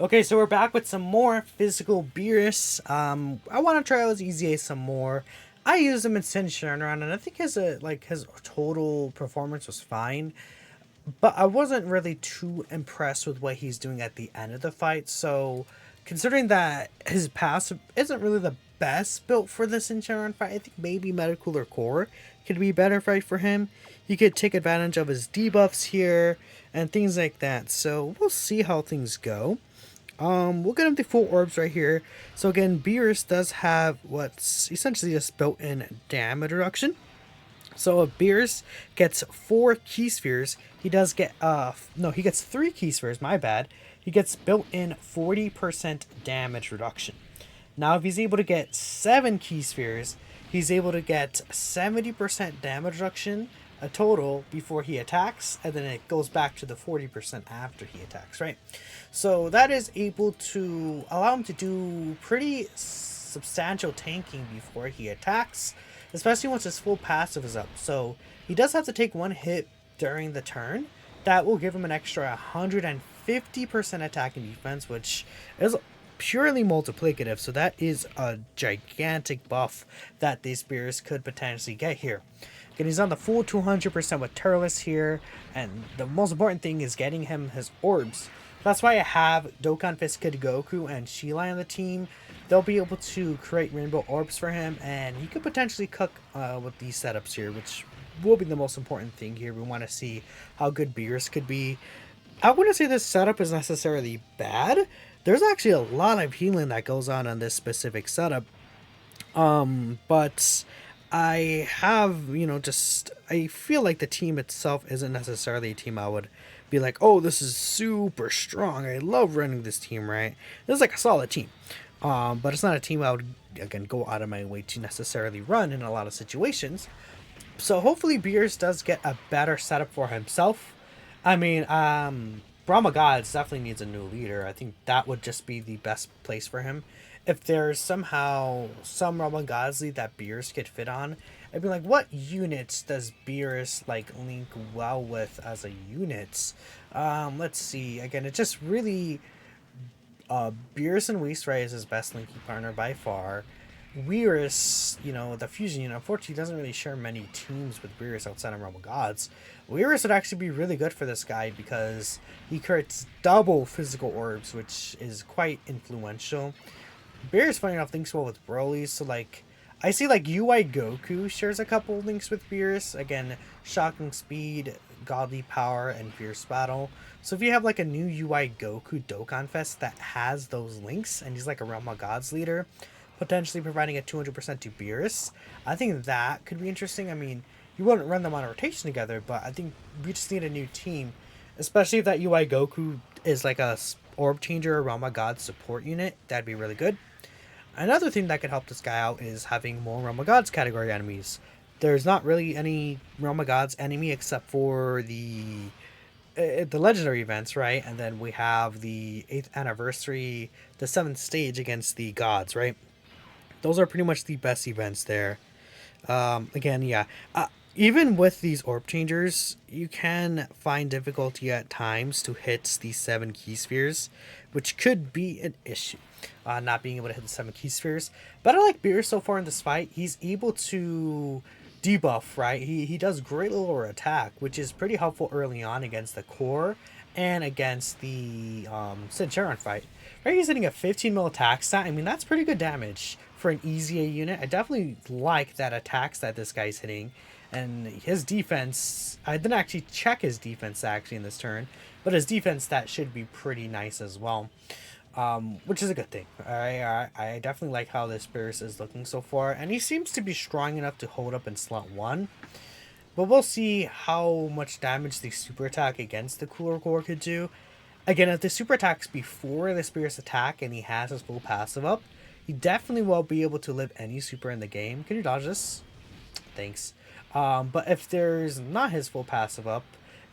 Okay, so we're back with some more physical Beerus. I want to try out his EZA some more. I used him in Sin Shenron, and I think his total performance was fine, but I wasn't really too impressed with what he's doing at the end of the fight. So, considering that his passive isn't really the best built for this Sin Shenron fight, I think maybe Medical or Core could be a better fight for him. He could take advantage of his debuffs here and things like that. So we'll see how things go. We'll get him the full orbs right here. So again, Beerus does have what's essentially just built-in damage reduction. So if Beerus gets 4 key spheres, he does get no, he gets 3 key spheres, my bad. He gets built-in 40% damage reduction. Now if he's able to get 7 key spheres, he's able to get 70% damage reduction a total before he attacks, and then it goes back to the 40% after he attacks, right? So that is able to allow him to do pretty substantial tanking before he attacks, especially once his full passive is up. So he does have to take 1 hit during the turn. That will give him an extra 150% attack and defense, which is purely multiplicative. So that is a gigantic buff that these Beerus could potentially get here. Again, he's on the full 200% with Turles here, and the most important thing is getting him his orbs. That's why I have Dokkan Fist Kid Goku and Sheila on the team. They'll be able to create rainbow orbs for him, and he could potentially cook with these setups here, which will be the most important thing here. We want to see how good Beerus could be. I wouldn't say this setup is necessarily bad. There's actually a lot of healing that goes on this specific setup. But I have, just I feel like the team itself isn't necessarily a team I would be like, oh, this is super strong. I love running this team, right? This is like a solid team. But it's not a team I would again go out of my way to necessarily run in a lot of situations. So hopefully Beers does get a better setup for himself. I mean, Brahma Gods definitely needs a new leader. I think that would just be the best place for him. If there's somehow some Brahma Gods lead that Beerus could fit on, I'd be like, what units does Beerus like link well with as a unit? Let's see. Again, it just really Beerus and Weastray is his best linking partner by far. Weirus, the fusion unit, unfortunately doesn't really share many teams with Beerus outside of Realm Gods. Weirus would actually be really good for this guy because he creates double physical orbs, which is quite influential. Beerus, funny enough, thinks well with Broly, so like, I see like UI Goku shares a couple links with Beerus. Again, shocking speed, godly power, and fierce battle. So if you have like a new UI Goku Dokkan Fest that has those links, and he's like a Realm of Gods leader, potentially providing a 200% to Beerus, I think that could be interesting. I mean, you wouldn't run them on a rotation together, but I think we just need a new team, especially if that UI Goku is like a orb changer or Realm of Gods support unit. That'd be really good. Another thing that could help this guy out is having more Realm of Gods category enemies. There's not really any Realm of Gods enemy except for the legendary events, right? And then we have the 8th anniversary, the 7th stage against the gods, right? Those are pretty much the best events there. Again, yeah. Even with these orb changers, you can find difficulty at times to hit the 7 key spheres, which could be an issue. Not being able to hit the 7 key spheres. But I like Beerus so far in this fight. He's able to debuff, right? He does great lower attack, which is pretty helpful early on against the core and against the Centurion fight. Right, he's hitting a 15 mil attack stat. I mean, that's pretty good damage for an EZA unit. I definitely like that attack stat this guy's hitting. And his defense, I didn't actually check his defense actually in this turn, but his defense stat should be pretty nice as well. Which is a good thing. I definitely like how this Beerus is looking so far, and he seems to be strong enough to hold up in slot 1. But we'll see how much damage the super attack against the Cooler Core could do. Again, if the super attacks before the Beerus attack and he has his full passive up, he definitely will be able to live any super in the game. Can you dodge this? Thanks. But if there's not his full passive up,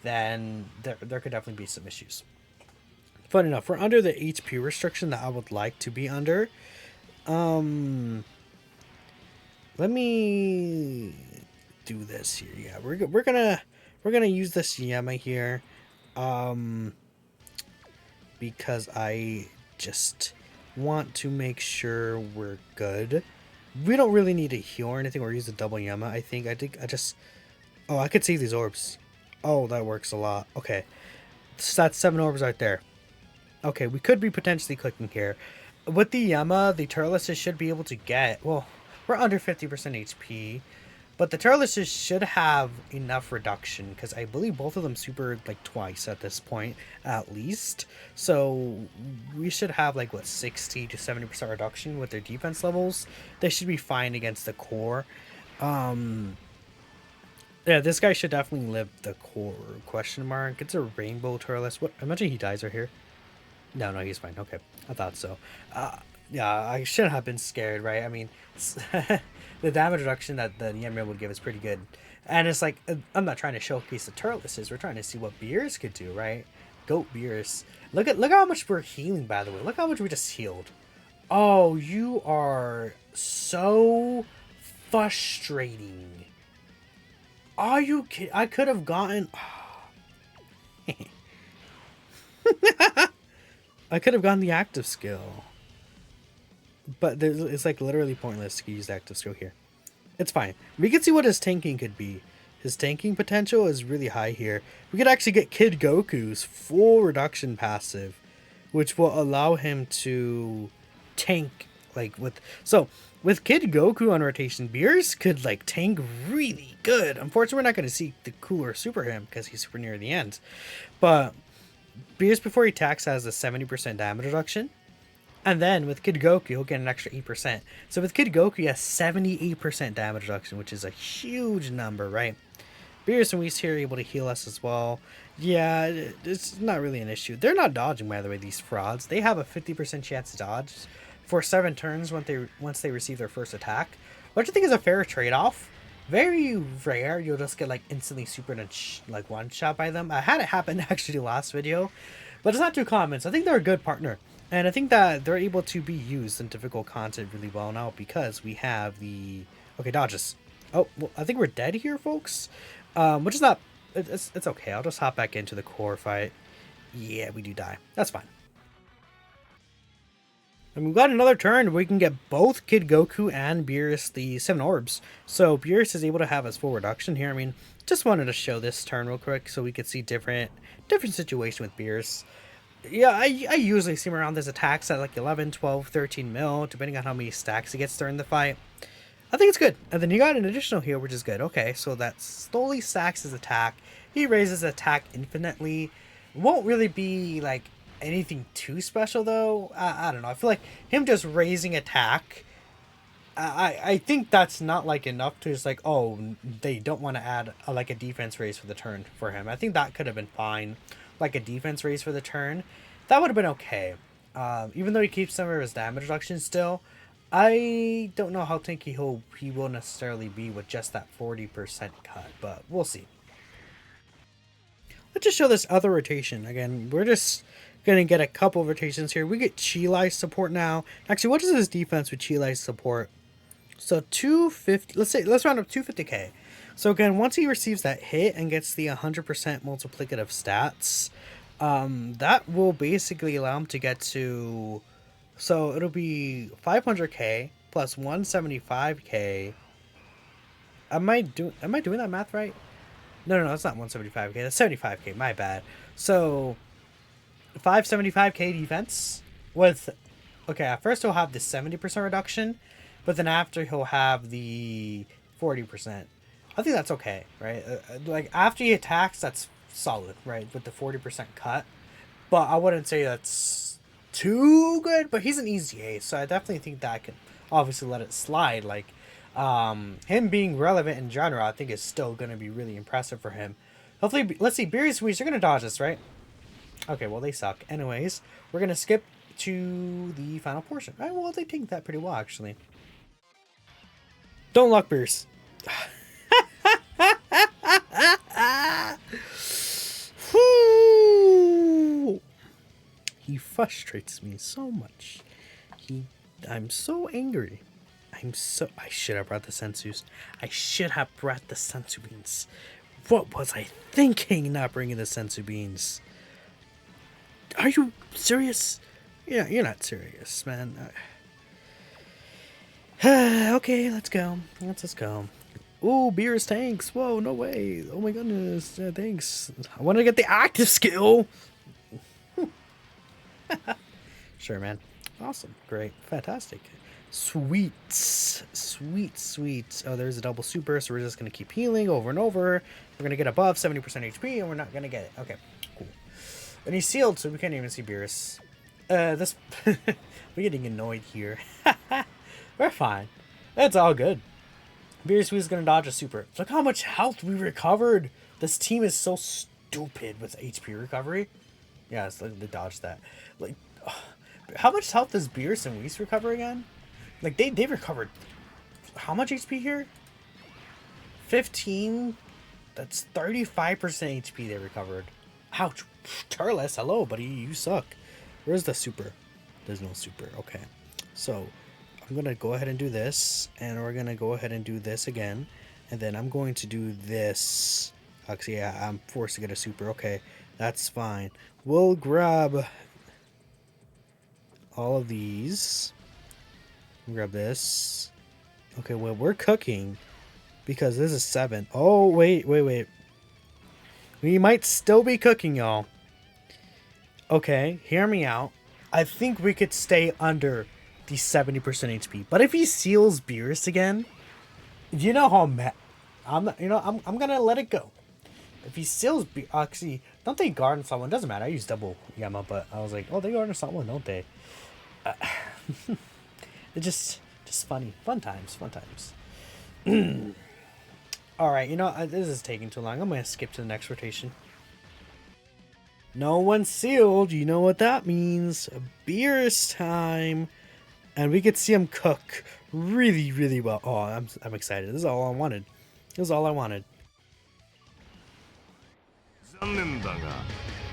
then there could definitely be some issues. Fun enough, we're under the HP restriction that I would like to be under. Let me do this here. Yeah, we're gonna use this Yama here. because I just want to make sure we're good. We don't really need to heal or anything or use a double Yama. I just... Oh, I could save these orbs. Oh, that works a lot. Okay. So that's 7 orbs right there. Okay, we could be potentially clicking here. With the Yama, the Turles should be able to get... Well, we're under 50% HP. But the Turles should have enough reduction, because I believe both of them super like twice at this point, at least. So we should have like, what, 60 to 70% reduction with their defense levels. They should be fine against the core. Yeah, this guy should definitely live the core, question mark. It's a rainbow Turles. What? Imagine he dies right here. No, he's fine. Okay, I thought so. Yeah, I shouldn't have been scared, right? I mean, the damage reduction that the Yammer would give is pretty good. And it's like, I'm not trying to showcase the Turles. We're trying to see what Beerus could do, right? Goat Beerus. Look how much we're healing, by the way. Look how much we just healed. Oh, you are so frustrating. Are you kidding? I could have gotten... I could have gotten the active skill. But it's like literally pointless to use the active skill here. It's fine. We can see what his tanking could be. His tanking potential is really high here. We could actually get Kid Goku's full reduction passive, which will allow him to tank like with... So, with Kid Goku on rotation, Beerus could like tank really good. Unfortunately, we're not going to see the cooler super him because he's super near the end. But Beerus before he attacks has a 70% damage reduction. And then with Kid Goku, he'll get an extra 8%. So with Kid Goku, he has 78% damage reduction, which is a huge number, right? Beerus and Whis here are able to heal us as well. Yeah, it's not really an issue. They're not dodging, by the way, these frauds. They have a 50% chance to dodge for 7 turns once they receive their first attack, which I think is a fair trade-off. Very rare you'll just get like instantly supered and like one-shot by them. I had it happen actually last video, but it's not too common, so I think they're a good partner. And I think that they're able to be used in difficult content really well now because we have the... Okay, dodges. Oh, well, I think we're dead here, folks. Which is not... It's okay. I'll just hop back into the core fight. Yeah, we do die. That's fine. And we've got another turn where we can get both Kid Goku and Beerus the 7 orbs. So Beerus is able to have his full reduction here. I mean, just wanted to show this turn real quick so we could see different situation with Beerus. Yeah, I usually see him around his attacks at like 11, 12, 13 mil, depending on how many stacks he gets during the fight. I think it's good. And then he got an additional heal, which is good. Okay, so that slowly stacks his attack. He raises attack infinitely. Won't really be like anything too special though. I don't know. I feel like him just raising attack, I think that's not like enough to just like, oh, they don't want to add like a defense raise for the turn for him. I think that could have been fine. Like a defense raise for the turn, that would have been okay. Even though he keeps some of his damage reduction still, I don't know how tanky he will necessarily be with just that 40% cut, but we'll see. Let's just show this other rotation. Again, we're just going to get a couple of rotations here. We get Chilai's support now. Actually, what is his defense with Chilai's support? So 250, let's round up 250k. So again, once he receives that hit and gets the 100% multiplicative stats, that will basically allow him to get to... So it'll be 500k plus 175k. Am I doing that math right? No, it's not 175k. That's 75k. My bad. So 575k defense with... Okay, at first he'll have the 70% reduction, but then after he'll have the 40%. I think that's okay, right? Like, after he attacks, that's solid, right? With the 40% cut. But I wouldn't say that's too good, but he's an easy ace, so I definitely think that I can obviously let it slide. Like, him being relevant in general, I think is still going to be really impressive for him. Hopefully, let's see, Beerus, you're going to dodge this, right? Okay, well, they suck. Anyways, we're going to skip to the final portion. Right, well, they take that pretty well, actually. Don't luck, Beerus. He frustrates me so much. I'm so angry. I should have brought the sensus. I should have brought the sensu beans. What was I thinking not bringing the sensu beans? Are you serious? Yeah, you're not serious, man. Okay, let's go. Let's go. Ooh, Beerus tanks. Whoa, no way. Oh my goodness. Thanks. I want to get the active skill. Sure, man. Awesome. Great. Fantastic. Sweet. Sweet, sweet. Oh, there's a double super, so we're just going to keep healing over and over. We're going to get above 70% HP, and we're not going to get it. Okay, cool. And he's sealed, so we can't even see Beerus. This... We're getting annoyed here. We're fine. That's all good. Beerus is going to dodge a super. Look how much health we recovered. This team is so stupid with HP recovery. Yeah, it's like they dodged that. Like, how much health does Beerus and Whis recover again? Like, they recovered how much HP here? 15? That's 35% HP they recovered. Ouch. Turles, hello, buddy. You suck. Where's the super? There's no super. Okay. So, I'm going to go ahead and do this. And we're going to go ahead and do this again. And then I'm going to do this. Actually, yeah, I'm forced to get a super. Okay. That's fine. We'll grab all of these. Grab this. Okay, well, we're cooking because this is 7. Oh, wait. We might still be cooking, y'all. Okay, hear me out. I think we could stay under the 70% HP. But if he seals Beerus again, you know how I'm gonna let it go. If he seals actually, don't they guard on someone? Doesn't matter. I use double Yama, but I was like, oh, they guard on someone, don't they? It's just funny. Fun times. Alright, this is taking too long. I'm going to skip to the next rotation. No one's sealed. You know what that means. Beerus time. And we could see him cook really, really well. Oh, I'm excited. This is all I wanted. 残念だが、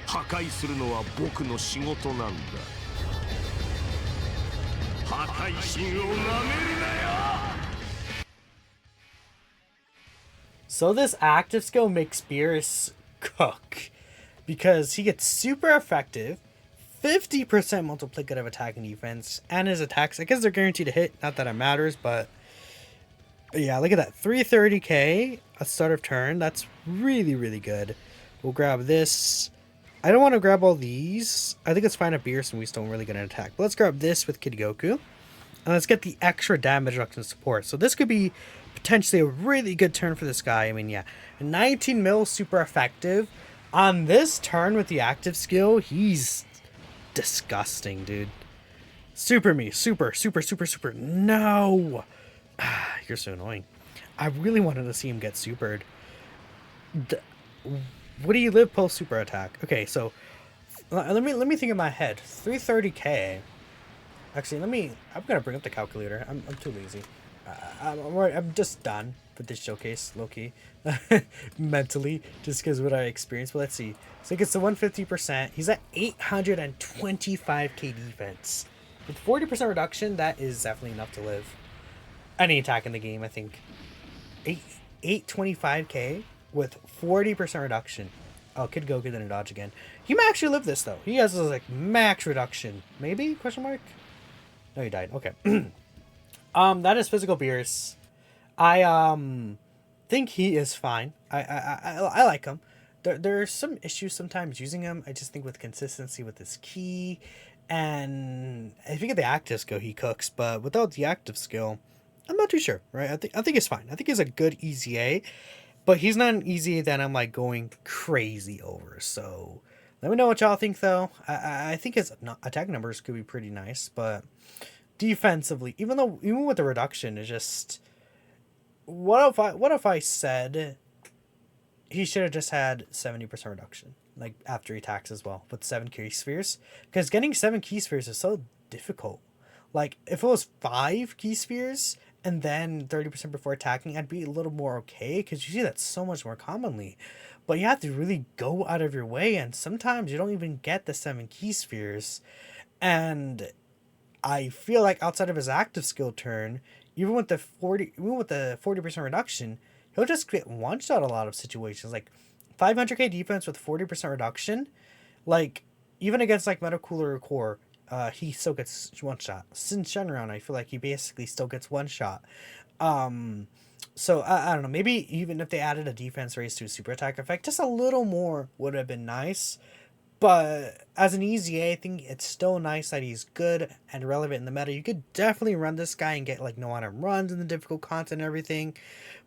破壊するのは僕の仕事なんだ。破壊神をなめるなよ。 So this active skill makes Beerus cook because he gets super effective, 50% multiplicative attack and defense, and his attacks, I guess they're guaranteed to hit. Not that it matters, but yeah, look at that. 330k at start of turn. That's really, really good. We'll grab this. I don't want to grab all these. I think it's fine if Beerus and we don't really get an attack. But let's grab this with Kid Goku. And let's get the extra damage reduction support. So this could be potentially a really good turn for this guy. I mean, yeah. 19 mil super effective. On this turn with the active skill, he's disgusting, dude. Super me. Super. No. You're so annoying. I really wanted to see him get supered. What do you live post super attack? Okay, so let me think in my head. 330k. Actually, I'm gonna bring up the calculator. I'm too lazy. I'm just done with this showcase, low-key. Mentally, just because what I experienced. But let's see. So he gets to 150%. He's at 825k defense. With 40% reduction, that is definitely enough to live. Any attack in the game, I think. 825k with 40% reduction. Oh, Kid Goku didn't dodge again. He might actually live this, though. He has, like, max reduction. Maybe? Question mark? No, he died. Okay. That is physical Beerus. I think he is fine. I like him. There are some issues sometimes using him. I just think with consistency with his ki, and if you get the active skill, he cooks. But without the active skill, I'm not too sure. Right? I think it's fine. I think he's a good easy A, but he's not an easy that I'm like going crazy over. So let me know what y'all think, though. I think his attack numbers could be pretty nice, but defensively, even with the reduction, it's just what if I said he should have just had 70% reduction, like after he attacks as well with 7 key spheres, because getting 7 key spheres is so difficult. Like if it was 5 key spheres and then 30% before attacking, I'd be a little more okay, because you see that so much more commonly. But you have to really go out of your way, and sometimes you don't even get the 7 key spheres. And I feel like outside of his active skill turn, even with the 40% reduction, he'll just get one shot a lot of situations. Like 500k defense with 40% reduction, like even against like Metal Cooler Core, he still gets one shot. Since Shenron, I feel like he basically still gets one shot. Um, so I don't know. Maybe even if they added a defense raise to a super attack effect, just a little more would have been nice. But as an EZA, I think it's still nice that he's good and relevant in the meta. You could definitely run this guy and get like no item runs in the difficult content and everything.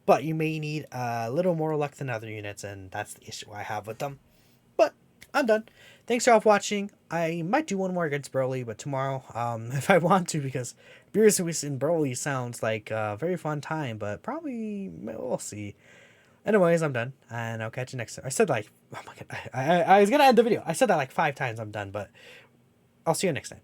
But you may need a little more luck than other units, and that's the issue I have with them. But I'm done. Thanks y'all for watching. I might do one more against Broly, but tomorrow, if I want to, because Beerus in Broly sounds like a very fun time, but probably we'll see. Anyways, I'm done, and I'll catch you next time. I said like, oh my god, I was gonna end the video. I said that like 5 times. I'm done, but I'll see you next time.